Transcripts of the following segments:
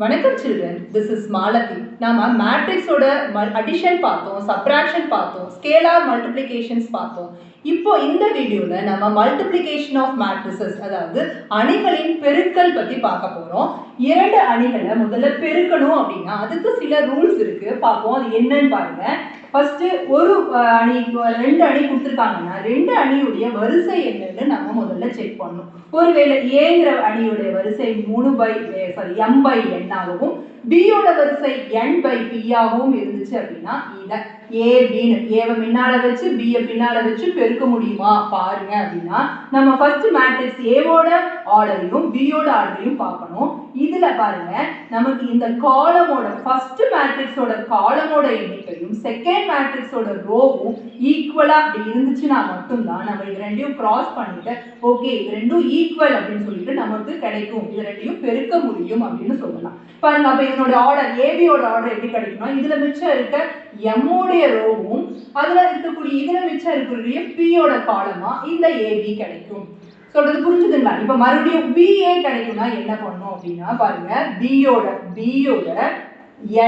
வணக்கம் children, this is Malathi. நாம மேட்ரிக்ஸோட addition பார்த்தோம், சப்ட்ராக்ஷன் பார்த்தோம், ஸ்கேலார் மல்டிப்ளிகேஷன்ஸ் பார்த்தோம். இப்போ இந்த வீடியோல நம்ம மல்டிப்ளிகேஷன் ஆஃப் மேட்ரிசஸ், அதாவது அணிகளின் பெருக்கல் பத்தி பார்க்க போறோம். இரண்டு அணிகளை முதல்ல பெருக்கணும் அப்படின்னா அதுக்கு சில ரூல்ஸ் இருக்கு, பார்ப்போம். அது என்னன்னு பாருங்க. ஃபர்ஸ்ட் ஒரு அணி, ரெண்டு அணி கொடுத்துருக்காங்கன்னா ரெண்டு அணியுடைய வரிசை என்னன்னு நம்ம முதல்ல செக் பண்ணணும். ஒருவேளை ஏங்கிற அணியுடைய வரிசை m/n ஆகவும் பியோட வரிசை n/p ஆகவும் இருந்துச்சு அப்படின்னா இதை ஏவை முன்னால வச்சு பியை பின்னால வச்சு பெருக்க முடியுமா பாருங்க. அப்படின்னா நம்ம ஃபர்ஸ்ட் மேட்ரிக்ஸ் ஏவோட ஆர்டரையும் பியோட ஆர்டரையும் பார்க்கணும். இதுல பாருங்க, நமக்கு இந்த காலமோட ஃபர்ஸ்ட் மேட்ரிக்ஸோட காலமோட எண்ணிக்கையும் செகண்ட் மேட்ரிக்ஸோட ரோவும் ஈக்குவலா அப்படி இருந்துச்சுன்னா மட்டும்தான் நம்ம இது ரெண்டையும் கிராஸ் பண்ணிட்டு ஓகே இது ரெண்டும் ஈக்குவல் அப்படின்னு சொல்லிட்டு நமக்கு கிடைக்கும், இது ரெண்டையும் பெருக்க முடியும் அப்படின்னு சொல்லலாம். பாருங்க, அப்ப இதனோட ஆர்டர் ஏபியோட ஆர்டர் எப்படி கிடைக்கும்னா இதுல மிச்சம் இருக்க எம்மோடைய ரோவும் அதுல இருக்கக்கூடிய இதுல மிச்சம் இருக்கக்கூடிய பியோட காலமா இந்த ஏபி கிடைக்கும். சொல்றது புரிஞ்சுதுங்களா? இப்ப மறுபடியும் பிஏ கிடைக்கும்னா என்ன பண்ணணும் அப்படின்னா பாருங்க, பியோட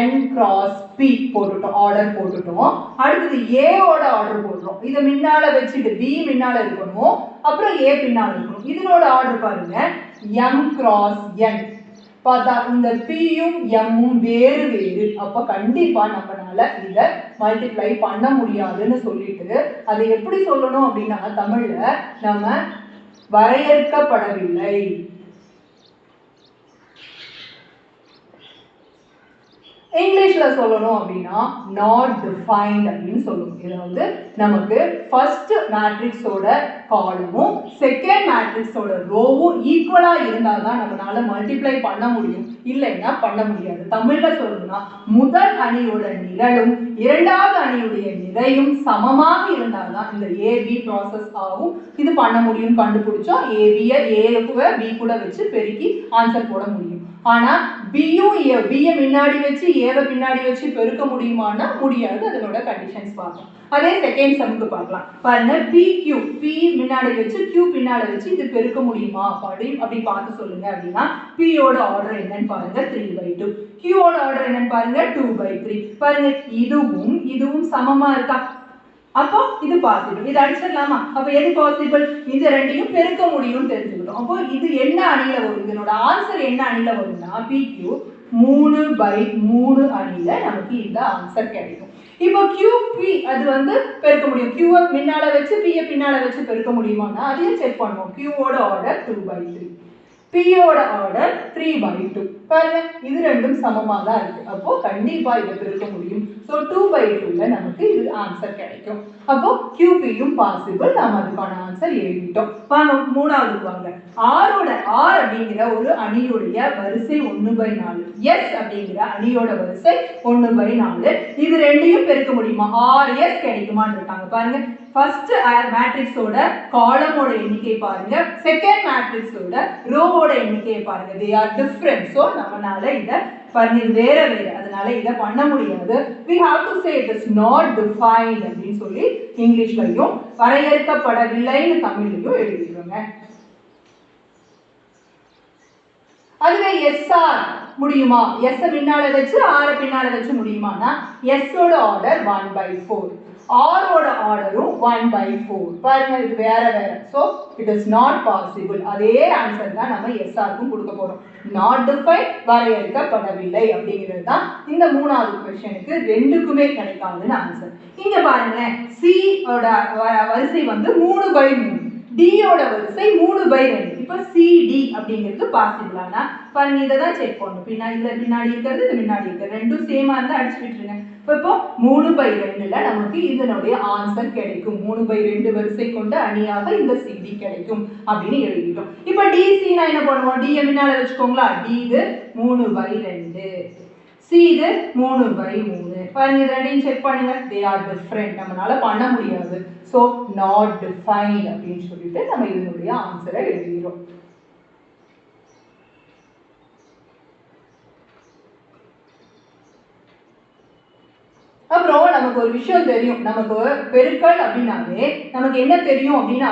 n cross p போட்டுட்டோம், ஆர்டர் போட்டுட்டோம். அடுத்தது ஏவோட ஆர்டர் போடுறோம். இதை முன்னால வச்சுட்டு பி முன்னால இருக்கணும், அப்புறம் ஏ பின்னால இருக்கணும். இதனோட ஆர்டர் பாருங்க m cross n. பார்த்தா இந்த பியும் எம்மும் வேறு வேறு, அப்ப கண்டிப்பா நம்மளால இதை மல்டிப்ளை பண்ண முடியாதுன்னு சொல்லிட்டு அதை எப்படி சொல்லணும் அப்படின்னா தமிழ்ல நம்ம வரையறுக்கப்படவில்லை, இங்கிலீஷ்ல சொல்லணும் அப்படின்னா நாட் டிஃபைன்ட் அப்படின்னு சொல்லணும். இது வந்து நமக்கு ஃபர்ஸ்ட் மேட்ரிக்ஸோட காலமும் செகண்ட் மேட்ரிக்ஸோட ரோவும் ஈக்குவலா இருந்தால் தான் நம்மளால மல்டிப்ளை பண்ண முடியும், இல்லைன்னா பண்ண முடியாது. தமிழ்ல சொல்லணும்னா முதல் அணியோட நிரலும் இரண்டாவது அணியுடைய நிறையும் சமமாக இருந்தால் தான் இந்த ஏபி ப்ராசஸ் ஆகும். இது பண்ண முடியும். கண்டுபிடிச்சோம், ஏபியை பி கூட வச்சு பெருக்கி ஆன்சர் போட முடியும். ஆனா பியும் பியை முன்னாடி வச்சு ஏவை பின்னாடி வச்சு பெருக்க முடியுமான்னா முடியாது. அதனோட கண்டிஷன்ஸ் பார்க்கலாம். அதே செகண்ட் சம்க்கு பார்க்கலாம். பாருங்க, பி முன்னாடி வச்சு கியூ பின்னாடி வச்சு இது பெருக்க முடியுமா அப்படி பார்த்து சொல்லுங்க. அப்படின்னா பியோட ஆர்டர் என்னன்னு பாருங்க 3/2, கியூவோட ஆர்டர் என்னன்னு பாருங்க 2/3. பாருங்க, இதுவும் சமமா இருக்கா? அப்போ இது பாசிபிள், இது அடிச்சிடலாமா? அப்ப எது பாசிபிள்? இது ரெண்டையும் பெருக்க முடியும் தெரிஞ்சுக்கிட்டோம். அப்போ இது என்ன அணியில வரும்? இதனோட ஆன்சர் என்ன அணியில வரும்னா PQ 3/3 அணியில நமக்கு இந்த ஆன்சர் கிடைக்கும். இப்போ QP அது வந்து பெருக்க முடியும். Qவை முன்னால வச்சு Pயை பின்னால வச்சு பெருக்க முடியுமானா அதையும் செக் பண்ணுவோம். Qவோட ஆர்டர் 2/3, பியோட ஆர்டர் 3/2. பாருங்க, இது ரெண்டும் சமமா தான் இருக்கு. அப்போ கண்டிப்பா இதை பெருக்க முடியும். ஸோ 2/2ல நமக்கு இது ஆன்சர் கிடைக்கும். அப்போ QPயும் பாசிபிள். நாம அதுக்கான ஆன்சர் எழுதிட்டோம். வாங்க மூணாவது வாங்க. R அப்படிங்கிற ஒரு அணியுடைய வரிசை 1/4, S அப்படிங்கிற அணியோட வரிசை 1/4. இது ரெண்டையும் பெருக்க முடியுமா? RS கிடைக்குமான்னு இருக்காங்க. பாருங்க, ஃபர்ஸ்ட் மேட்ரிக்ஸோட காலமோட எண்ணிக்கை பாருங்க, செகண்ட் மேட்ரிக்ஸோட ரோவோட எண்ணிக்கையை பாருங்க. they are different. so நம்மனால இத பாருங்க வேற அதனால இத பண்ண முடியாது. we have to say it is not defined அப்படின்னு சொல்லி இங்கிலீஷ்லயும் வரையறுக்கப்படவில்லைன்னு தமிழ்லயும் எழுதிடுங்க. அதுவே SR முடியுமா? S பின்னால வச்சு R பின்னால வச்சு முடியுமானா S ஓட ஆர்டர் 1/4, R ஓட ஆர்டரும் 1/4. பாருங்க, இது வேற. so it is not possible. அதே ஆன்சர் தான் நம்ம SRக்கும் கொடுக்க போறோம். not defined, வரையறுக்கப்படவில்லை அப்படிங்கிறது தான் இந்த மூணாவது क्वेश्चनக்கு ரெண்டுக்குமே கிடைக்காதுன்னு ஆன்சர். இங்க பாருங்களேன், C ஓட வரிசை வந்து 3/3, D ஓட வரிசை 3/2. இப்போ CD அப்படிங்கிறது பாசிபிளானா பாருங்க, இதை தான் செக் பண்ணணும். பின்னாடி இருக்கிறது இது முன்னாடி இருக்கிறது ரெண்டும் சேமா இருந்தா அடிச்சு விட்டுருங்க. இப்போ 3/2ல நமக்கு இதனுடைய ஆன்சர் கிடைக்கும். 3/2 வரிசை கொண்ட அணியாக இந்த CD கிடைக்கும் அப்படின்னு எழுதிட்டோம். இப்போ DC என்ன பண்ணுவோம்? D முன்னால வச்சுக்கோங்களா. D இது 3/2, C இது 3/3. பாருங்க, இது ரெண்டையும் செக் பண்ணுங்க. they are different, நம்மளால பண்ண முடியாது. so not defined அப்படின்னு சொல்லிட்டு நம்ம இதனுடைய ஆன்சரை எழுதிறோம். அப்புறம் நமக்கு ஒரு விஷயம் தெரியும். நமக்கு பெருக்கல் அப்படின்னாவே நமக்கு என்ன தெரியும் அப்படின்னா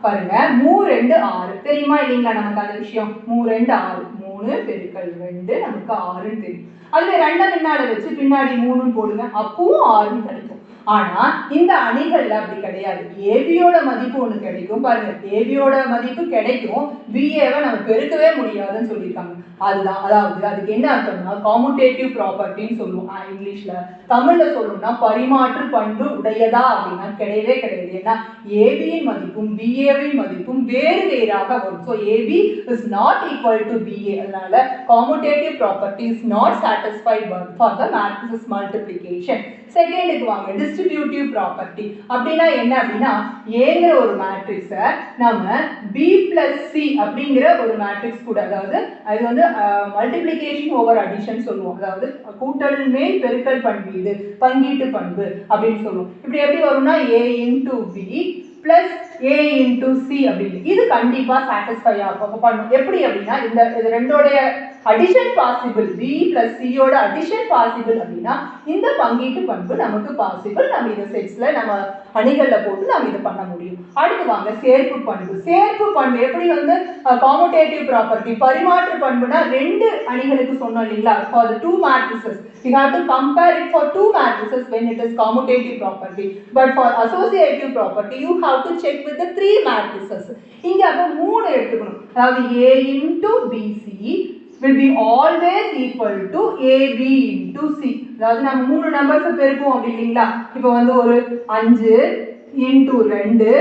பாருங்க, 3 2 6 தெரியுமா இல்லைங்களா? நமக்கு அந்த விஷயம் 3 2 6, 3 3 பெருக்கல் 2 நமக்கு 6 தெரியும். அதுல 2 பின்னாடி வச்சு பின்னாடி 3 போடுங்க, அப்பவும் 6 கிடைக்கும். ஆனா இந்த அணிகள்ல அப்படி கிடையாது. ஏபியோட மதிப்பு ஒண்ணு கிடைக்கும் பாருங்க, ஏபியோட மதிப்பு கிடைக்கும், பிஏவை நம்ம பெருக்கவே முடியாதுன்னு சொல்லியிருக்காங்க. அதுதான், அதாவது அதுக்கு என்ன அர்த்தம்னா காமுடேட்டிவ் ப்ராப்பர்ட்டின்னு சொல்லுவோம் இங்கிலீஷ்ல. தமிழ்ல சொல்லணும்னா பரிமாற்று பண்பு உடையதா அப்படின்னா கிடையவே கிடையாது. ஏன்னா ஏபியின் மதிப்பும் பிஏவின் மதிப்பும் வேறு வேறாக வரும். So AB is not equal to BA. அதனால commutative property is not satisfied for the matrix multiplication. செகண்டுக்கு வாங்க, டிஸ்ட்ரிபியூட்டிவ் ப்ராப்பர்ட்டி அப்படின்னா என்ன அப்படின்னா ஏங்கிற ஒரு மேட்ரிக்ஸை நம்ம பி பிளஸ் சி அப்படிங்கிற ஒரு மேட்ரிக்ஸ் கூட, அதாவது அது வந்து மல்டிப்ளிகேஷன் ஓவர் அடிஷன் சொல்லுவோம். அதாவது கூட்டல் மேல் பெருக்கல் பண்பு, இது பங்கீட்டு பண்பு அப்படின்னு சொல்லுவோம். இப்படி எப்படி வரும்னா A into B plus A into C அப்படின்னு. இது கண்டிப்பா சாட்டிஸ்ஃபை பண்ணும். எப்படி அப்படின்னா இது ரெண்டோடைய அடிஷன் பாசிபிள், பி பிளஸ் சியோட அடிஷன் பாசிபிள் அப்படின்னா இந்த பங்கீட்டு பண்பு நமக்கு பாசிபிள். நம்ம இந்த செட்ஸ்ல நம்ம அணிகள்ல போட்டு நம்ம இதை பண்ண முடியும். அடுத்து வாங்க சேர்ப்பு பண்பு. சேர்ப்பு பண்பு எப்படி வந்து காமுடேட்டிவ் ப்ராப்பர்ட்டி பரிமாற்று பண்புனா ரெண்டு அணிகளுக்கு சொன்னோம் இல்லைங்களா, for the two matrices you have to compare it for two matrices when it is commutative property, but for associative property you have to check with the three matrices. இங்க அப்ப மூணு எடுத்துக்கணும். அதாவது a into bc will be always equal to ab into c. அதாவது நம்ம மூணு numbers பெருக்குவோம் அப்படி இல்லைங்களா. இப்போ வந்து ஒரு 5 into 2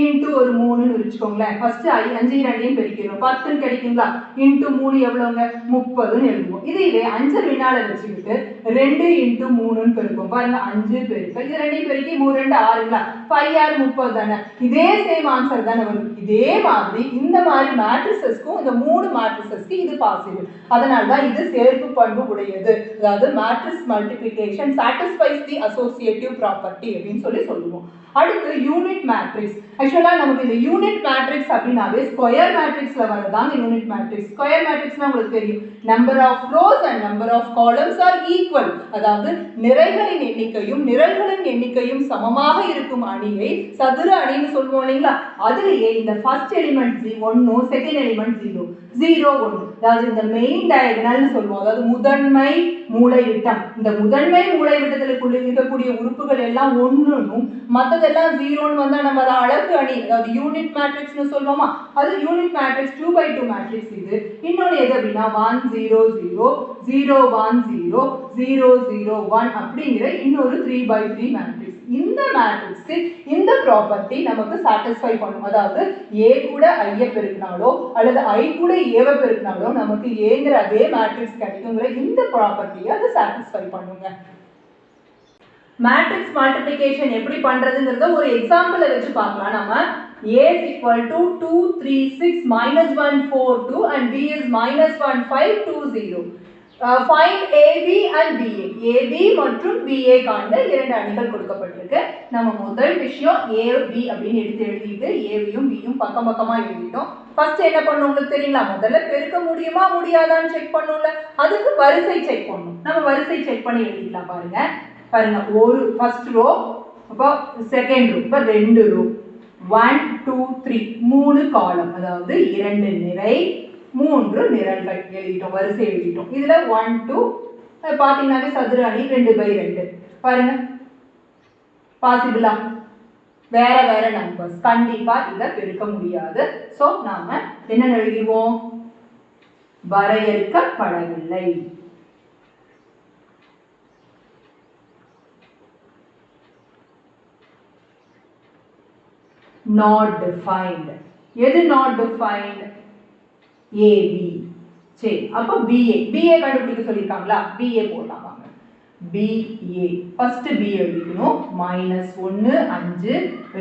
into ஒரு 3ன்னு வச்சுக்கோங்களேன். ஃபர்ஸ்ட் 5 2 பெருக்கிறோம், 10 கிடைக்குங்களா. into 3 எவ்வளவுங்க, 30ன்னு எழுதுவோம். இதுவே 5 வினால வச்சுக்கிட்டு 2 into 3ன்னு பெருக்குவோம் பாருங்க, 5 பெருக்கல் இது 2 பெருக்கி 3 2 6ங்களா, 5 6 30 தானே. இதே சேம் ஆன்சர் தானே வரும். இதே மாதிரி இந்த மாதிரி மேட்ரிசஸ்க்கும் இந்த மூணு மேட்ரிசஸ்க்கு இது பாசிபிள். அதனால தான் இது சேர்ப்பு பண்பு உடையது. அதாவது matrix multiplication satisfies the associative property அப்படின்னு சொல்லுவோம். அடுத்து யூனிட் மேட்ரிக்ஸ். ஆக்சுவலா நமக்கு இந்த யூனிட் மேட்ரிக்ஸ் அப்படினாவே ஸ்கொயர் மேட்ரிக்ஸ்ல வரதாங்க யூனிட் மேட்ரிக்ஸ். ஸ்கொயர் மேட்ரிக்ஸ்னா உங்களுக்கு தெரியும், number of rows and number of columns are equal. அதாவது நிறைகளின் எண்ணிக்கையும் நிரல்களின் எண்ணிக்கையும் சமமாக இருக்கும் அணியை சதுர அணின்னு சொல்லுவோம் இல்லைங்களா. அதுலயே இந்த ஃபர்ஸ்ட் எலிமெண்ட் 1, செகண்ட் எலிமெண்ட் 0 0 1, அதாவது இந்த மெயின் டயகனல்னு சொல்லுவோம். அதாவது முதன்மை மூலைவிட்டம். இந்த முதன்மை மூலைவிட்டத்தில் இருக்கக்கூடிய உறுப்புகள் எல்லாம் 1னும் மற்றதெல்லாம் 0ன்னு வந்தா நம்ம அதை அழகு அணி, அதாவது யூனிட் மேட்ரிக்ஸ்னு சொல்லுவோமா. அது யூனிட் மேட்ரிக்ஸ் 2x2 மேட்ரிக்ஸ். இது இன்னொன்று எது அப்படின்னா 1 0 0 0 1 0 0 0 1 அப்படிங்கிற இன்னொரு 3x3 மேட்ரிக்ஸ். இந்த மேட்ரிக்ஸ்க்கு இந்த ப்ராப்பர்ட்டி நமக்கு சாட்டிஸ்ஃபை பண்ணும். அதாவது a கூட i பெருக்கினாலோ அல்லது i கூட a பெருக்கினாலோ நமக்கு ஏங்கிற அதே மேட்ரிக்ஸ் கிடைக்குங்கிற இந்த ப்ராப்பர்ட்டியை அது சாட்டிஸ்ஃபை பண்ணுங்க. மேட்ரிக்ஸ் மல்டிப்ளிகேஷன் எப்படி பண்றதுங்கிறத ஒரு எக்ஸாம்பிள வச்சு பார்க்கலாம். நம்ம a is equal to 2 3 6 minus 1 4 2 and b is minus 1 5 2 0. Find AB and BA. AB மற்றும் BA காண்க. இரண்டு அணிகள் கொடுக்கப்பட்டிருக்கு. நம்ம முதல் விஷயம் AB அப்படின்னு எழுதிட்டு ABயும் Bயும் பக்கம் பக்கமா எழுதிட்டோம். ஃபர்ஸ்ட் என்ன பண்ணணும் உங்களுக்கு தெரியுங்களா, முதல்ல பெருக்க முடியுமா முடியாதான்னு செக் பண்ணணும்ல, அதுக்கு வரிசை செக் பண்ணணும். நம்ம வரிசை செக் பண்ணி எழுதிக்கலாம். பாருங்க ஒரு ஃபர்ஸ்ட் ரோ, அப்போ செகண்ட் ரோ, இப்போ ரெண்டு ரோ, 1 2 3 மூணு காலம், அதாவது இரண்டு நிரை 3 நிரல்கள் எழுதிட்டோம், வரிசை எழுதிட்டோம். இதுல 1 2 பாத்தீங்கன்னாவே சதுர அணி 2/2. பாருங்க பாசிபிளா, வேற வேற நம்பர்ஸ், கண்டிப்பா இதை பெருக்க முடியாது. சோ நாம என்ன எழுதிடுவோம், வரையறுக்கப்படவில்லை. not defined. எது not defined, AB. சரி, அப்ப BA. BA கண்டுபிடிக்க சொல்லிருக்காங்களா, BA போடலாம் வாங்க. BA ஃபர்ஸ்ட் B எழுதிக்கணும். -1 5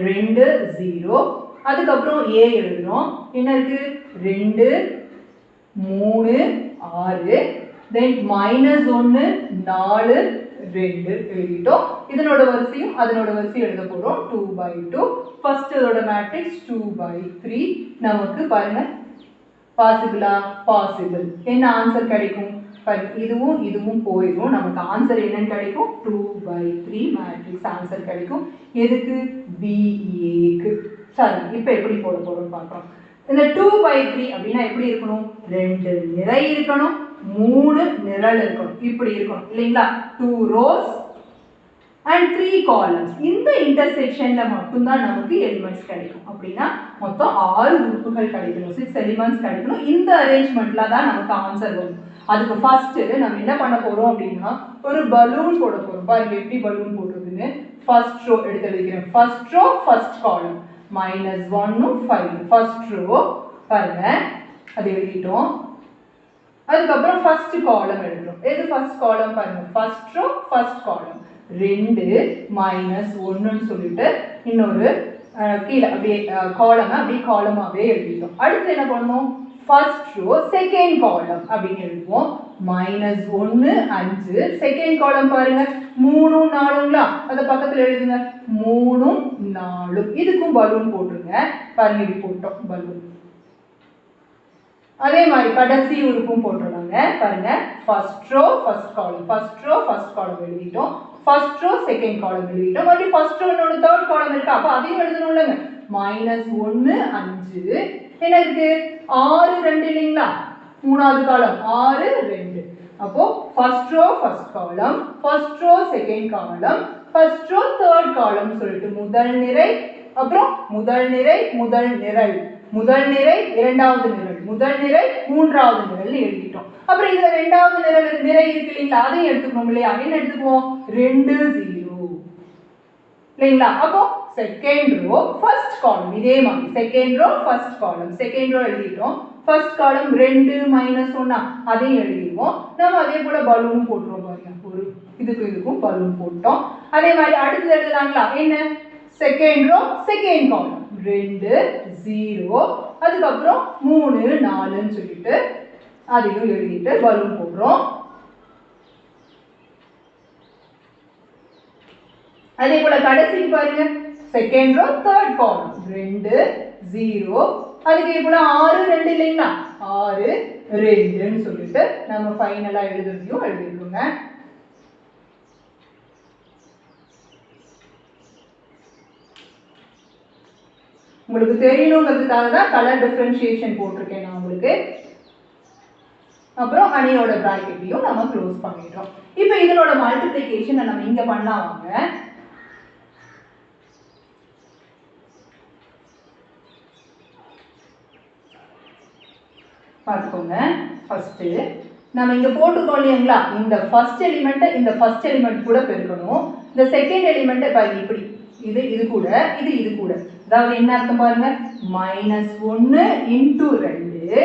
2 0. அதுக்கு அப்புறம் A எழுதணும். என்ன இருக்கு, 2 3 6, then -1 4 2 எழுதிட்டோம். இதனோட வரிசையும் அதனோட வரிசையும் எழுத போறோம். 2/2. ஃபர்ஸ்ட் இதோட மேட்ரிக்ஸ் 2/3. நமக்கு பாருங்க பாசிபிளா, பாசிபிள். என்ன ஆன்சர் கிடைக்கும், இதுவும் இதுவும் போயிடும். நமக்கு ஆன்சர் என்னன்னு கிடைக்கும், 2/3 மேட்ரிக்ஸ் ஆன்சர் கிடைக்கும். எதுக்கு, BAக்கு. சரி, இப்போ எப்படி போட போறோம் பார்க்கலாம். இந்த 2/3 அப்படின்னா எப்படி இருக்கணும்? 2 நிரை இருக்கணும், 3 நிரல் இருக்கணும், இப்படி இருக்கணும் இல்லைங்களா? 2 rows and 3 columns. இந்த இன்டர்செக்ஷன்ல மட்டும் தான் நமக்கு எலிமெண்ட்ஸ் கிடைக்கும். அப்படின்னா மொத்தம் 6 உறுப்புகள் கிடைக்கணும், 6 எலிமெண்ட்ஸ் கிடைக்கணும். இந்த அரேஞ்ச்மெண்ட்ல தான் நமக்கு ஆன்சர் வரும். அதுக்கு ஃபர்ஸ்ட் நம்ம என்ன பண்ண போறோம் அப்படின்னா ஒரு பலூன் போட போறோம். பாருங்க எப்படி பலூன் போடுறதுன்னு. ஃபர்ஸ்ட் ரோ எடுத்து எழுதிக்கிறேன். ஃபர்ஸ்ட் ரோ ஃபர்ஸ்ட் காலம் -1 5. ஃபர்ஸ்ட் ரோ பாருங்க அது எழுதிட்டோம். அதுக்கப்புறம் ஃபர்ஸ்ட் காலம் எழுதுறோம். எது ஃபர்ஸ்ட் காலம் பாருங்க, ஃபர்ஸ்ட் ரோ ஃபர்ஸ்ட் காலம் 2 -1ன்னு சொல்லிட்டு இன்னொரு கீழே அப்படியே காலம் அப்படியே காலமாவே எழுதிட்டோம். அடுத்து என்ன பண்ணணும்? ஃபர்ஸ்ட் ரோ செகண்ட் காலம் அப்படின்னு எழுதுவோம். -1 5. செகண்ட் காலம் பாருங்க 3 4ங்களா, அத பக்கத்துல எழுதுங்க 3 4. இதுக்கும் பலூன் போட்டுருங்க. பாருங்க இப்படி போட்டோம் பலூன். அதே மாதிரி கடைசி உறுப்பும் போட்டுறாங்க. பாருங்க first row first column, first row first column எழுதிட்டோம், ஃபர்ஸ்ட் ரோ செகண்ட் காலம் எழுதிட்டோம். மறுபடியும் ஃபர்ஸ்ட் ரோ இன்னொரு தேர்ட் காலம் இருக்கு, அப்ப அதையும் எழுதணும் இல்லைங்க. -1 5 என்ன இருக்கு 6 2 இல்லைங்களா, மூணாவது காலம் 6 2. அப்போ first row first column, first row second column, first row third column சொல்லிட்டு முதல் நிரை, அப்புறம் முதல் நிரை முதல் நிரல், முதல் நிரை இரண்டாவது நிரல், முதல் நிரை மூன்றாவது நிரல் எழுதிட்டோம். அப்புறம் இதுல இரண்டாவது நிரை இருக்கு இல்லைங்களா, அதையும் எடுத்துக்கணும் இல்லையா? என்ன எடுத்துக்குவோம்? 2 0 இல்லைங்களா? அப்போ செகண்ட் ரோ ஃபர்ஸ்ட் காலம் இதே மாதிரி second row first column, second row எழுதிட்டோம். ஃபர்ஸ்ட் காலம் 2 -1 அதையும் எழுதிடுவோம். நம்ம அதே போல பலூனும் போட்டுருவோம் பாருங்க. ஒரு இதுக்கும் பலூன் போட்டோம். அதே மாதிரி அடுத்து எழுதலாங்களா? என்ன செகண்ட் ரோ செகண்ட் காலம் 2 0, அதுக்கப்புறம் 3 4ன்னு சொல்லிட்டு அதையும் எழுதிட்டு பலூன் போடுறோம். அதே போல கடைசி பாருங்க செகண்ட் ரோ தேர்ட் காலம் 2 0, அதுக்கு போல 6 2 இல்லைங்களா, 6 2ன்னு சொல்லிட்டு நம்ம ஃபைனலா எழுதுறதையும் எழுதிடுவோங்க. உங்களுக்கு தெரியணுங்கிறதுக்காக தான் கலர் டிஃபரன்ஷியேஷன் போட்டிருக்கேன் நான் உங்களுக்கு. அப்புறம் அணியோட பிராக்கெட்டையும் நம்ம க்ளோஸ் பண்ணிட்டோம். இப்போ இதனோட மல்டிப்ளிகேஷன் நம்ம இங்க பண்ணலாம் வாங்க. பார்த்துக்கோங்க. ஃபர்ஸ்ட் நம்ம இங்க போட்டுக்கோம் இல்லைங்களா, இந்த ஃபர்ஸ்ட் எலிமெண்ட் இந்த ஃபர்ஸ்ட் எலிமெண்ட் கூட பெருக்கணும். இந்த செகண்ட் எலிமெண்ட் பாருங்க இப்படி இது கூட இது கூட, அதாவது என்ன அர்த்தம் பாருங்க, -1 × 2.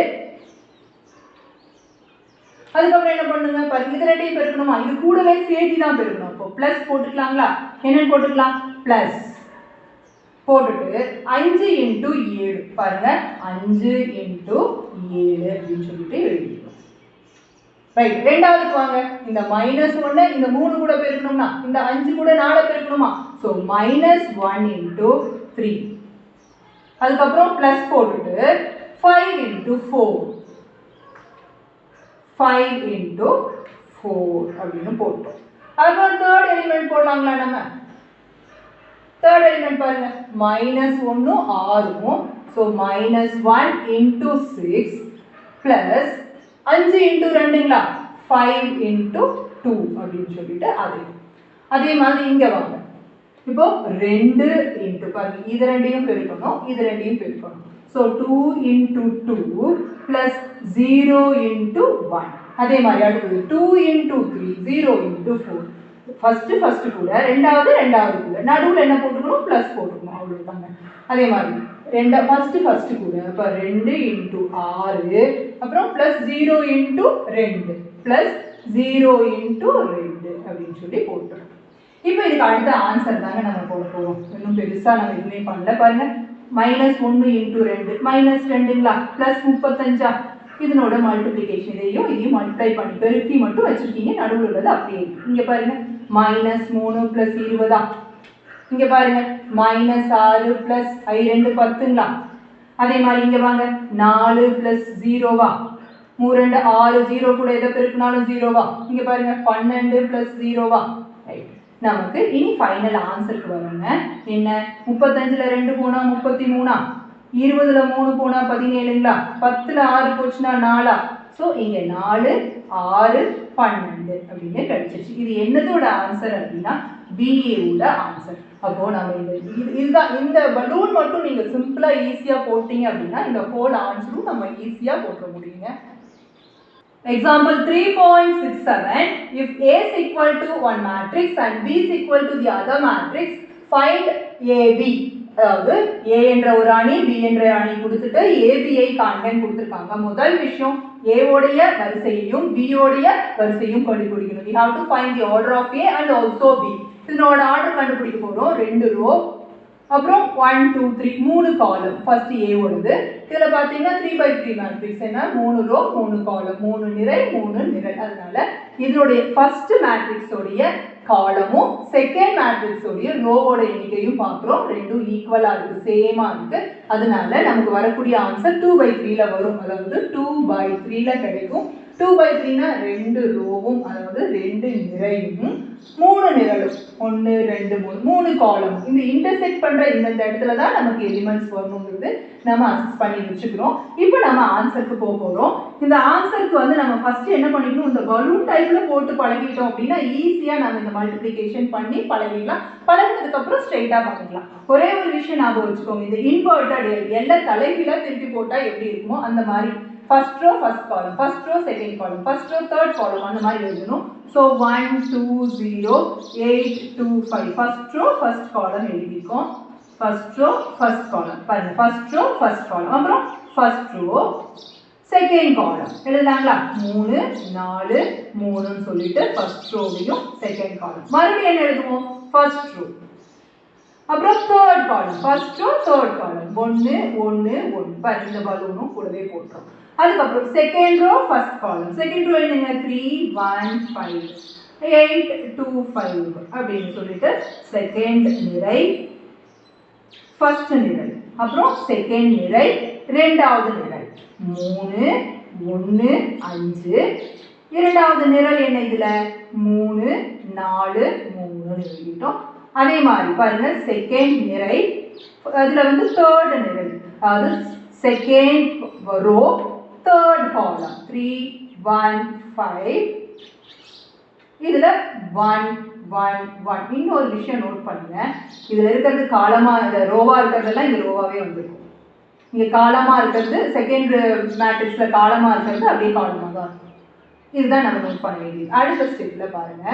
அதுக்கப்புறம் என்ன பண்ணுங்க பாருங்க, இது ரெண்டையும் பெருக்கணுமா, இது கூடவே சேர்த்து தான் பெருக்கணும். அப்போ பிளஸ் போட்டுக்கலாங்களா, என்னன்னு போட்டுக்கலாம் பிளஸ் போட்டுட்டு 5 × 7 பாருங்க 5 × 7 அப்படின்னு சொல்லிட்டு எழுதிடுவோம். ரைட், ரெண்டாவதுக்கு வாங்க. இந்த -1 இந்த 3 கூட பெருக்கணும்னா இந்த 5 கூட 4 பெருக்கணுமா, ஸோ -1 × 3. அதுக்கப்புறம் பிளஸ் போட்டுட்டு 5 × 4 5 × 4 அப்படின்னு போட்டோம். அப்புறம் தேர்ட் எலிமெண்ட் போடலாங்களா நம்ம. தேர்ட் எலிமெண்ட் பாருங்க -1 6, ஸோ -1 × 6 பிளஸ் 5 × 2ங்களா 5 × 2 அப்படின்னு சொல்லிட்டு அதே மாதிரி இங்க வாங்க. இப்போ 2 × பாருங்க இது ரெண்டையும் பெருக்கணும், இது ரெண்டையும் பெருக்கணும். So 2 × 2 plus 0 × 1. அதே மாதிரி அடுத்தது 2 × 3 0 × 4. ஃபர்ஸ்ட் கூட ரெண்டாவது கூட நடுவில் என்ன போட்டுக்கணும் பிளஸ் போட்டுக்கணும், அவ்வளவுதாங்க. அதே மாதிரி ஃபர்ஸ்ட் கூட இப்போ 2 × 6 அப்புறம் பிளஸ் 0 × 2 பிளஸ் 0 × 2 அப்படின்னு சொல்லி போட்டுரும். இப்போ இதுக்கு அடுத்த ஆன்சர் தாங்க நம்ம போட போறோம். இன்னும் பெருசா நம்ம எதுவுமே பண்ணல. பாருங்க -1 × 2 -2ங்களா பிளஸ் 35. இதனோட மல்டிப்ளிகேஷன் இதையும் மல்டிப்ளை பண்ணி பெருக்கி மட்டும் வச்சிருக்கீங்க, நடுவில் உள்ளது அப்படியே இருக்கு. இங்க பாருங்க -3 + 20. இங்க பாருங்க -6 + 2 10ங்களா. அதே மாதிரி இங்க வாங்க 4 + 0 3 2 6 0 கூட எதை பெருக்கினாலும் 0 இங்க பாருங்க 12 + 0 ரைட். நமக்கு இனி ஃபைனல் ஆன்சருக்கு வருங்க. என்ன 35ல 2 போனா 33, 20ல 3 போனா 17ங்களா, 10ல 6 போச்சுன்னா 4. ஸோ இங்கே 4, 6, 12 அப்படின்னு கிடைச்சிருச்சு. இது என்னதோட ஆன்சர் அப்படின்னா பிஏவோட ஆன்சர். அப்போ நம்ம இதுதான் இந்த பலூன் மட்டும் நீங்க சிம்பிளா ஈஸியா போட்டீங்க அப்படின்னா இந்த ஹோல் ஆன்சரும் நம்ம ஈஸியா போட முடியுங்க. Example 3.67. If A is equal to one matrix and B is equal to the other matrix, find AB. அதாவது A என்ற ஒரு அணி B என்ற அணி கொடுத்துட்டு AB ஐ காண்கன்னு கொடுத்திருக்காங்க. முதல் விஷயம் A உடைய வரிசையையும் B உடைய வரிசையையும் கண்டுபிடிக்கணும். We have to find the order of A and also B. இதனோட ஆர்டர் கண்டுபிடிக்க போறோம். 2 ரோ, அப்புறம் 1 2 3 3 காலம். ஃபர்ஸ்ட் A ஓடுது. இதுல பாத்தீங்கன்னா 3/3 மேட்ரிக்ஸ். என்ன 3 ரோ 3 காலம், 3 நிரை 3 நிரல். அதனால இதனுடைய ஃபர்ஸ்ட் மேட்ரிக்ஸ் உடைய காலமும் செகண்ட் மேட்ரிக்ஸ் உடைய ரோவோட எண்ணிக்கையும் பார்க்குறோம். ரெண்டும் ஈக்குவலா இருக்கு, சேமா இருக்கு. அதனால நமக்கு வரக்கூடிய ஆன்சர் 2/3ல வரும். அதாவது 2/3ல கிடைக்கும். 2/3னா 2 ரோவும், அதாவது 2 நிறையும் 3 நிரலும், 1 2 3 காலம். இந்த இன்டர்செக்ட் பண்ற இந்த இடத்துல தான் நமக்கு எலிமெண்ட்ஸ் வரணுங்கிறது நம்ம அசஸ் பண்ணி வச்சுக்கிறோம். இப்போ நம்ம ஆன்சருக்கு போக போறோம். இந்த ஆன்சருக்கு வந்து நம்ம ஃபர்ஸ்ட் என்ன பண்ணிக்கணும், இந்த பலூன் டைப்ல போட்டு பழகிட்டோம் அப்படின்னா ஈஸியா நம்ம இந்த மல்டிப்ளிகேஷன் பண்ணி பழகிடலாம். பழகினதுக்கு அப்புறம் ஸ்ட்ரைட்டா பண்ணிக்கலாம். ஒரே ஒரு விஷயம் ஞாபகம் வச்சுக்கோங்க, இந்த இன்வெர்ட்டட் எல்லாம் தலைகீழா திருப்பி போட்டா எப்படி இருக்குமோ அந்த மாதிரி first row first column, first row second column, first row third column அந்த மாதிரி எழுதணும். ஸோ 1 2 0 8 2 5 ஃபர்ஸ்ட் ரோ ஃபர்ஸ்ட் காலம் எழுதிக்கோம். ஃபர்ஸ்ட் ரோ ஃபர்ஸ்ட் காலம் பாருங்க, ஃபர்ஸ்ட் ரோ ஃபர்ஸ்ட் காலம், அப்புறம் ஃபர்ஸ்ட் ரோ செகண்ட் காலம் எழுதலாங்களா. 3 4 3ன்னு சொல்லிட்டு ஃபர்ஸ்ட் ரோவையும் செகண்ட் காலம். மறுபடியும் என்ன எழுதுவோம், ஃபர்ஸ்ட் ரோ, அப்புறம் third column, first row third column, 1 1 1 பாருங்க, இந்த பலூனும் கூடவே போட்டுரும். அதுக்கப்புறம் second row first column, second row என்னங்க 3 1 5 8 2 5 அப்படின்னு சொல்லிட்டு செகண்ட் நிரை ஃபர்ஸ்ட் நிரை, அப்புறம் செகண்ட் நிரை இரண்டாவது நிரை, 3 1 5 இரண்டாவது நிரல் என்ன இதுல 3 4 3 எழுதிட்டோம். அதே மாதிரி பாருங்க செகண்ட் நிரை, அதுல வந்து தேர்ட் நிரல், அதாவது செகண்ட் ரோ தேர்ட் காலம் 3 1 5 இதுல 1 1 1. இன்னொரு விஷயம் நோட் பண்ணுங்க, இதுல இருக்கிறது காலமா ரோவா இருக்கிறதெல்லாம் இங்க ரோவாவே வந்துருக்கும். இங்க காலமா இருக்கிறது செகண்ட் மேட்ரிக்ஸ்ல காலமா இருக்கிறது அப்படியே காலமா தான் இருக்கும். இதுதான் நம்ம நோட் பண்ண வேண்டியது. அடுத்த ஸ்டெப்ல பாருங்க,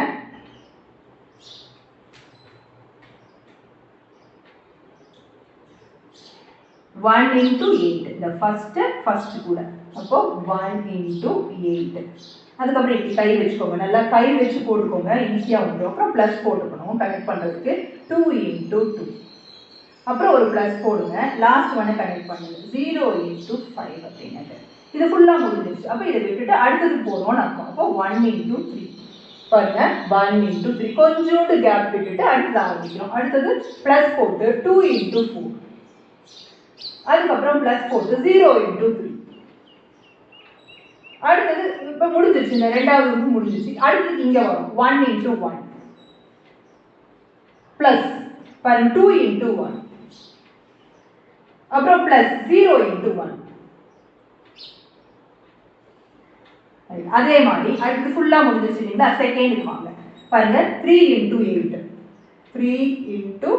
1 into 8 இந்த ஃபர்ஸ்ட் கூட, அப்போ 1 into 8. அதுக்கப்புறம் இப்படி கை வச்சுக்கோங்க, நல்லா கை வச்சு போட்டுக்கோங்க, ஈஸியாக வந்துடும். அப்புறம் ப்ளஸ் போட்டுக்கணும் கனெக்ட் பண்ணுறதுக்கு 2 into 2, அப்புறம் ஒரு ப்ளஸ் போடுங்க, லாஸ்ட் ஒன்று கனெக்ட் பண்ணுங்க 0 into 5 அப்படின்னது. இது ஃபுல்லாக முடிஞ்சிருச்சு. அப்போ இதை விட்டுட்டு அடுத்தது போகணும்னு அர்த்தம். அப்போ 1 into 3 பாருங்க, 1 into 3 கொஞ்சோண்டு கேப் விட்டுட்டு அடுத்தது ஆரம்பிக்கிறோம். அடுத்தது ப்ளஸ் போட்டு 2 into 4, அதுக்கப்புறம் பிளஸ் போட்டு 0 into 3. அடுத்தது இப்போ முடிஞ்சிருச்சு, இந்த ரெண்டாவது குரூப் முடிஞ்சிருச்சு. அடுத்தது இங்க வரும் 1 into 1 பிளஸ் பாருங்க 2 into 1, அப்புறம் பிளஸ் 0 into 1. அதே மாதிரி அடுத்து ஃபுல்லா முடிஞ்சிருச்சு இல்லைங்களா. செகண்டுக்கு வாங்க பாருங்க, 3 into 8 3 into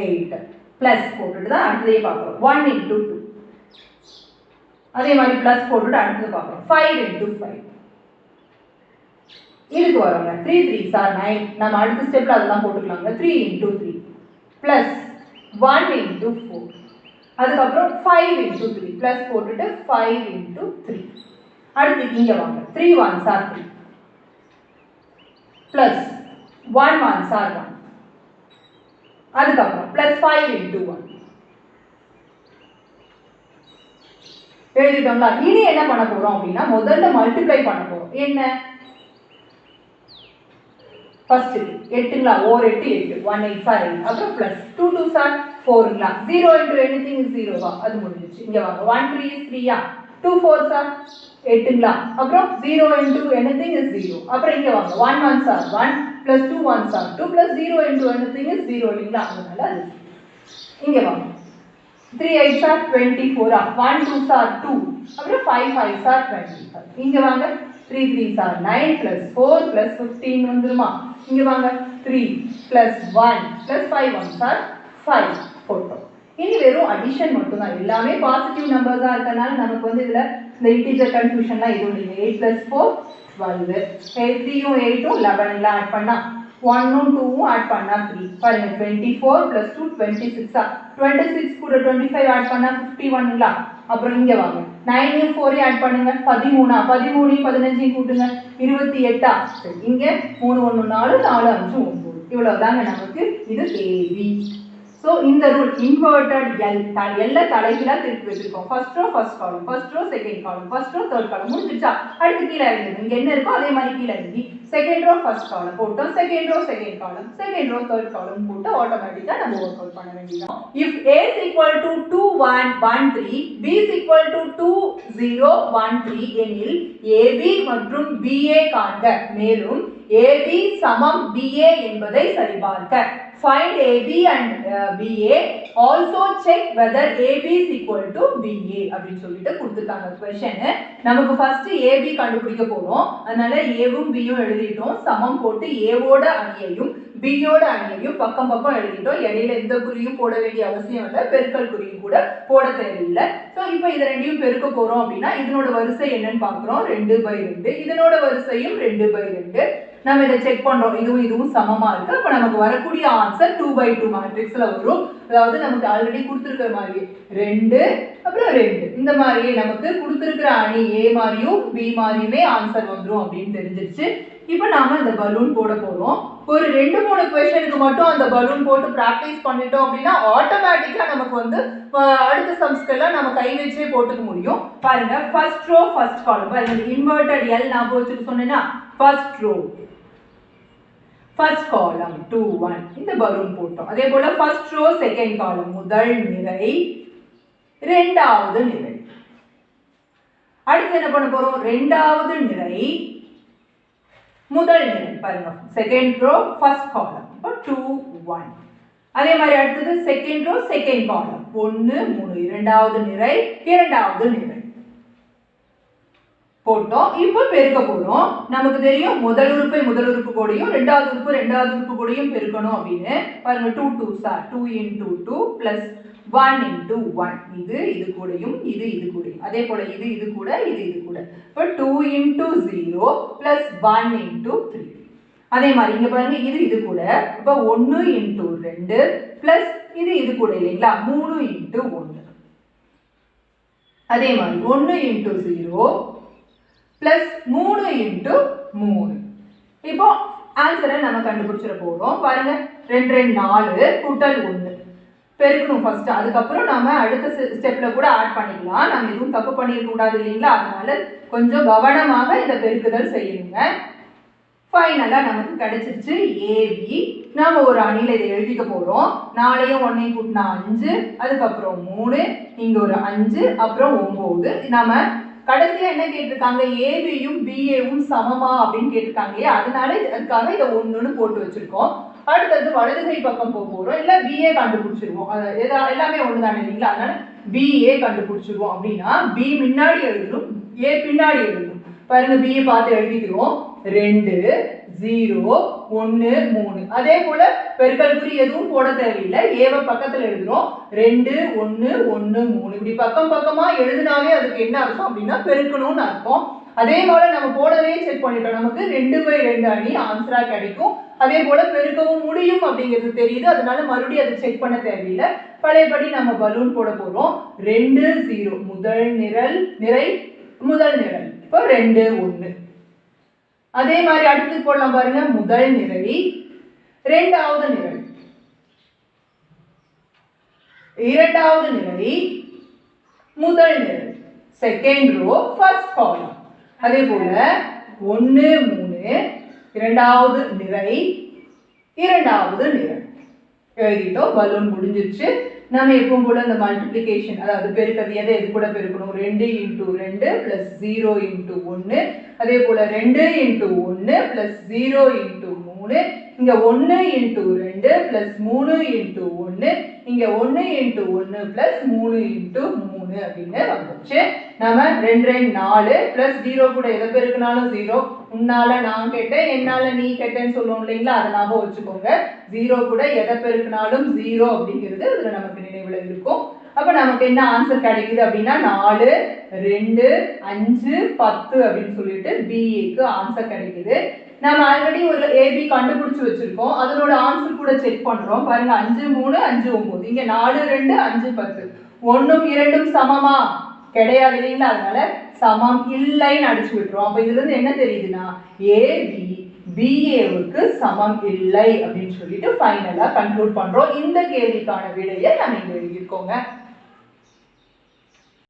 8 பிளஸ் போட்டுட்டு தான் அடுத்ததே பார்க்குறோம். 1 into 2 அதே மாதிரி பிளஸ் போட்டுட்டு அடுத்தது பார்க்குறோம். 5 into 5 இதுக்கு வரோங்க. 3 3s are 9. நம்ம அடுத்த ஸ்டெப்ல அதெல்லாம் போட்டுக்கலாங்க. 3 into 3 பிளஸ் 1 into 4, அதுக்கப்புறம் 5 into 3 பிளஸ் போட்டுட்டு 5 into 3. அடுத்து இங்க வாங்க, 3 1s are 3 plus 1 1s are 1, அதுக்கப்புறம் பிளஸ் 5 into 1 எழுதிட்டோம்ல. இனி என்ன பண்ண போறோம் அப்படின்னா முதல்ல மல்டிப்ளை பண்ண போறோம். என்ன ஃபர்ஸ்ட் 8ங்களா, ஓர் 8 8 1 8 are 8, அப்புறம் plus 2 2s are 4ங்களா, 0 into anything is 0வா, அது முடிஞ்சிருச்சு. இங்க வாங்க, 1 3 is 3யா, 2 4s are 8ங்களா, அப்புறம் 0 into anything is 0. அப்புறம் இங்க வாங்க, 1 1s are 1 plus 2 1s are 2 plus 0 into anything is 0 இல்லைங்களா. அதனால அது இங்க வாங்க, 3 8s are 24 1 2s are 2 அப்புறம் 5 5s are 25 இங்க வாங்க 3 3s are 9 plus 4 plus 15 வந்துருமா இங்க வாங்க 3 plus 1 plus 5 1s are 5 போட்டோம் இனி வெறும் அடிஷன் மட்டும் தான் எல்லாமே பாசிட்டிவ் நம்பர்ஸா இருக்கனால நமக்கு வந்து இதுல இந்த இன்டிஜர் கன்ஃபியூஷன்லாம் எதுவும் இல்லை 8 plus 4 12 3 யும் 8 யும் 11 எல்லாம் ஆட் பண்ணா 1 ம் 2 ம் ஆட் பண்ணா 3 பாருங்க 24 plus 2 26 26 கூட 25 ஆட் பண்ணா 51 இல்ல அப்புறம் இங்க வாங்க 9 ம் 4 ஆட் பண்ணுங்க 13 13 ம் 15 ம் கூட்டுங்க 28 சரி இங்க 3 1 4 4 5 9 இவ்வளவுதாங்க நமக்கு இது AB So, in the rule, inverted L, L தலைகீழா திருப்பி வச்சிருக்கோம். First row, first column, first row, second column, first row, third column. முடிஞ்சிருச்சா? அடுத்து கீழ இறங்குது. இங்க என்ன இருக்கோ அதே மாதிரி கீழ இறங்கி second row, first column போட்டோம். second row, second column, second row, third column போட்டு ஆட்டோமேட்டிக்கா நம்ம work out பண்ண வேண்டியதுதான். If A is equal to 2 1 1 3, B is equal to 2 0 1 3 எனில் AB மற்றும் BA காண்க. மேலும் AB சமம் BA என்பதை சரிபார்க்க. Find AB and BA. Also check whether AB is equal to BA அப்படின்னு சொல்லிட்டு கொடுத்துட்டாங்க question. நமக்கு first AB கண்டுபிடிக்க போறோம். அதனால A வும் B யும் எழுதிட்டோம். சமம் போட்டு A ஓட அணியையும் B யோட அணியையும் பக்கம் பக்கம் எழுதிட்டோம். இடையில எந்த குறியும் போட வேண்டிய அவசியம் இல்லை. பெருக்கல் குறியும் கூட போட தேவையில்லை. சோ இப்போ இது ரெண்டையும் பெருக்க போறோம் அப்படின்னா இதனோட வரிசை என்னன்னு பார்க்கிறோம் 2/2. இதனோட வரிசையும் 2/2. நம்ம இதை செக் பண்றோம் இதுவும் சமமா இருக்கு அப்ப நமக்கு வரக்கூடிய ஆன்சர் 2/2 மேட்ரிக்ஸ்ல வரும் அதாவது நமக்கு ஆல்ரெடி கொடுத்திருக்கிற மாதிரி 2 அப்புறம் 2 இந்த மாதிரியே நமக்கு கொடுத்திருக்கிற அணி A மாதிரியும் B மாதிரியுமே ஆன்சர் வந்துரும் அப்படின்னு தெரிஞ்சிருச்சு இப்போ நாம இந்த பலூன் போட போறோம் ஒரு 2-3 क्वेश्चनக்கு மட்டும் அந்த பலூன் போட்டு பிராக்டீஸ் பண்ணிட்டோம் அப்படினா ஆட்டோமேட்டிக்கா நமக்கு வந்து அடுத்த சம்ஸ்க்கெல்லாம் நம்ம கை வச்சே போட்டுக்க முடியும் பாருங்க ஃபர்ஸ்ட் ரோ ஃபர்ஸ்ட் காலம் பாருங்க இன்வெர்ட்டட் L நான் போட்டு சொன்னேனா ஃபர்ஸ்ட் ரோ first column 2 1 இந்த பலூன் போட்டோம் அதே போல first row second column முதல் நிரை இரண்டாவது நிரை அடுத்து என்ன பண்ண போறோம் இரண்டாவது நிரை முதல் நிரை பாருங்க second row first column 2 1 அதே மாதிரி அடுத்து second row second column 1 3 இரண்டாவது நிரை இரண்டாவது நிரை போட்டோம் இப்போ பெருக்க போறோம் நமக்கு தெரியும் முதல் உறுப்பை முதல் உறுப்பு கூடயும் இரண்டாவது உறுப்பு கூடயும் பெருக்கணும் அப்படினு பாருங்க 2 2s are 2 into 2 plus 1 into 1 இது கூடயும் இது கூடயும் அதே போல இது கூட இப்போ 2 into 0 plus 1 into 3 அதே மாதிரி இங்க பாருங்க இது கூட இப்போ 1 into 2 plus இது கூட இல்லைங்களா 3 into 1 அதே மாதிரி 1 into 0 plus 3 into 3 இப்போ ஆன்சரை நம்ம கண்டுபிடிச்சிட போறோம் பாருங்க 2 2 4 கூட்டல் 1 பெருக்கணும் ஃபர்ஸ்ட் அதுக்கு அப்புறம் நாம அடுத்த ஸ்டெப்ல கூட ஆட் பண்ணிக்கலாம் நாம எதுவும் தப்பு பண்ணிருக்க கூடாது இல்லீங்களா அதனால கொஞ்சம் கவனமாக இந்த பெருக்குதல் செய்யணுங்க ஃபைனலா நமக்கு கிடைச்சிருச்சு AB நாம ஒரு அணியில இதை எழுதிக்க போறோம் 4யும் 1யும் கூட்டினா 5 அதுக்கு அப்புறம் 3 இங்க ஒரு 5 அப்புறம் 9 நாம கடைசியா என்ன கேட்டிருக்காங்க AB யும் BA வும் சமமா அப்படின்னு கேட்டிருக்காங்க அதனால அதுக்காக இத 1ன்னு போட்டு வச்சிருக்கோம் அடுத்து வலது கை பக்கம் போறோம் இல்ல BA கண்டுபிடிச்சிருவோம் எல்லாமே ஒண்ணுதானே இல்லீங்களா அதனால BA கண்டுபிடிச்சிருவோம் அப்படினா B முன்னாடி எழுதணும் A பின்னாடி எழுதணும் பாருங்க B பார்த்து எழுதிக்கிறோம் 2 0 1 3 அதே போல பெருக்கல் குறி எதுவும் போட தேவையில்லை ஏவ பக்கத்துல எழுதுறோம் 2 1 1 3 இப்படி பக்கம் பக்கமா எழுதினாவே அதுக்கு என்ன அர்த்தம் அப்படினா பெருக்கணும்னு அர்த்தம் அதே போல நம்ம போடவே செக் பண்ணிட்டோம் நமக்கு 2/2 அணி ஆன்சரா கிடைக்கும் அதே போல பெருக்கவும் முடியும் அப்படிங்கிறது தெரியுது அதனால மறுபடியும் அதை செக் பண்ண தேவையில்லை பழையபடி நம்ம பலூன் போட போறோம் 2 0 முதல் நிரை முதல் நிரல் இப்போ 2 1 அதே மாதிரி அடுத்து போடலாம் பாருங்க முதல் நிரை இரண்டாவது நிரை இரண்டாவது நிரை முதல் நிரை செகண்ட் ரோ ஃபர்ஸ்ட் காலம் அதே போல 1 3 இரண்டாவது நிரை இரண்டாவது நிரை எழுதிட்டோம் பலூன் முடிஞ்சிருச்சு நம்ம எப்பவும் கூட இந்த மல்டிப்ளிகேஷன் அதாவது பெருக்கிறது எது கூட பெருக்கணும் 2 into 2 plus 0 into 1 அதே போல 2 into 1 plus 0 into 3 இங்க 1 இன்டூ 2 பிளஸ் 3 இன்டூ 1, இங்க 1 இன்டூ 1 பிளஸ் 3 இன்டூ 3 அப்படின்னு வந்துச்சு. நம்ம 2 2 4 பிளஸ் 0 கூட எதை பெருக்கினாலும் 0. உன்னால நான் கேட்டேன், என்னால நீ கேட்டேன்னு சொல்லுவோம் இல்லைங்களா, அதை ஞாபகம் வச்சுக்கோங்க. 0 கூட எதை பெருக்கினாலும் 0 அப்படிங்கிறது இதுல நமக்கு நினைவுல இருக்கும். அப்ப நமக்கு என்ன ஆன்சர் கிடைக்குது அப்படின்னா 4 2 5 10 அப்படின்னு சொல்லிட்டு பிஏக்கு ஆன்சர் கிடைக்குது. நம்ம ஆல்ரெடி ஒரு ஏபி கண்டுபிடிச்சு வச்சிருக்கோம், அதனோட ஆன்சர் கூட செக் பண்றோம். பாருங்க 5 3 5 9, இங்க 4 2 5 10, 1ம் 2ம் சமமா கிடையாது இல்லைங்களா, அதனால சமம் இல்லைன்னு அடிச்சு விட்டுரும். அப்ப இதுல இருந்து என்ன தெரியுதுன்னா ஏபி பிஏவுக்கு சமம் இல்லை அப்படின்னு சொல்லிட்டு ஃபைனலா கன்க்ளூட் பண்றோம். இந்த கேள்விக்கான விடையை நம்ம இங்க எழுதியிருக்கோங்க.